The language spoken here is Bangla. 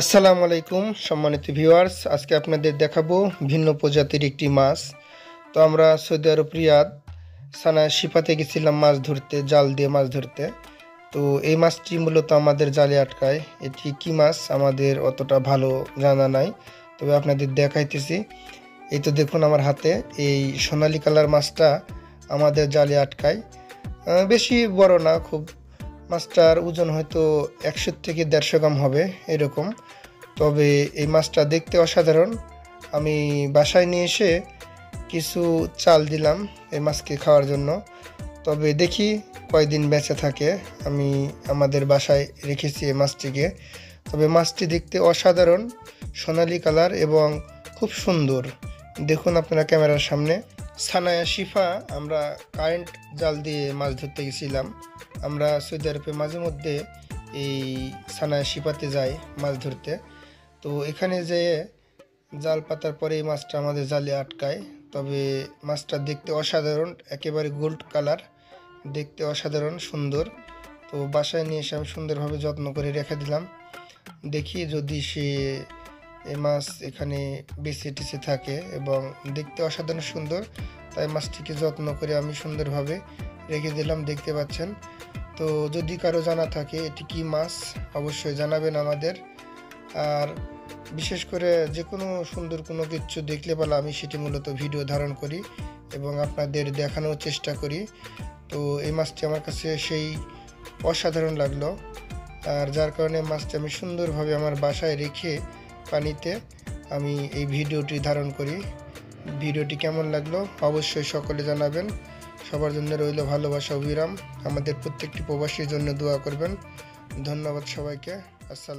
আসসালামু আলাইকুম সম্মানিত ভিউয়ার্স, আজকে আপনাদের দেখাবো ভিন্ন প্রজাতির একটি মাছ। তো আমরা সৌদি আরব রিয়াদ সানায় শিপাতে গেছিলাম মাছ ধরতে, জাল দিয়ে মাছ ধরতে। তো এই মাছটি মূলত আমাদের জালে আটকায়। এটি কি মাছ আমাদের অতটা ভালো জানা নাই, তবে আপনাদের দেখাইতেছি। এই তো দেখুন আমার হাতে এই সোনালী কালার মাছটা আমাদের জালে আটকায়। বেশি বড় না, খুব মাছটার ওজন হয়তো 100 থেকে 150 গ্রাম হবে এরকম। তবে এই মাছটা দেখতে অসাধারণ। আমি বাসায় নিয়ে এসে কিছু চাল দিলাম এই মাছকে খাওয়ার জন্য, তবে দেখি কয়দিন বেঁচে থাকে। আমি আমাদের বাসায় রেখেছি এই মাছটিকে। তবে মাছটি দেখতে অসাধারণ, সোনালী কালার এবং খুব সুন্দর। দেখুন আপনারা ক্যামেরার সামনে। সানায়া শিফা আমরা কারেন্ট জাল দিয়ে মাছ ধরতে গেছিলাম। আমরা সৌদি আরবে মাঝে মধ্যে এই সানায়া শিফাতে যাই মাছ ধরতে। তো এখানে যেয়ে জাল পাতার পরে এই মাছটা আমাদের জালে আটকায়। তবে মাছটা দেখতে অসাধারণ, একেবারে গোল্ড কালার, দেখতে অসাধারণ সুন্দর। তো বাসায় নিয়ে এসে আমি সুন্দরভাবে যত্ন করে রেখে দিলাম। দেখি যদি সে এই মাছ এখানে বেঁচে টেঁচে থাকে, এবং দেখতে অসাধারণ সুন্দর, তাই মাছটিকে যত্ন করে আমি সুন্দরভাবে রেখে দিলাম, দেখতে পাচ্ছেন। তো যদি কারো জানা থাকে এটি কি মাছ অবশ্যই জানাবেন আমাদের। আর বিশেষ করে যে কোনো সুন্দর কোনো কিছু দেখলে বলা আমি সেটি মূলত ভিডিও ধারণ করি এবং আপনাদের দেখানোর চেষ্টা করি। তো এই মাছটি আমার কাছে সেই অসাধারণ লাগলো, আর যার কারণে মাছটি আমি সুন্দরভাবে আমার বাসায় রেখে পানিতে আমি এই ভিডিওটি ধারণ করি। ভিডিওটি কেমন লাগলো অবশ্যই সকলে জানাবেন। সবার জন্য রইল ভালোবাসা অবিরাম। আমাদের প্রত্যেকটি প্রবাসীর জন্য দোয়া করবেন। ধন্যবাদ সবাইকে। আসসালাম।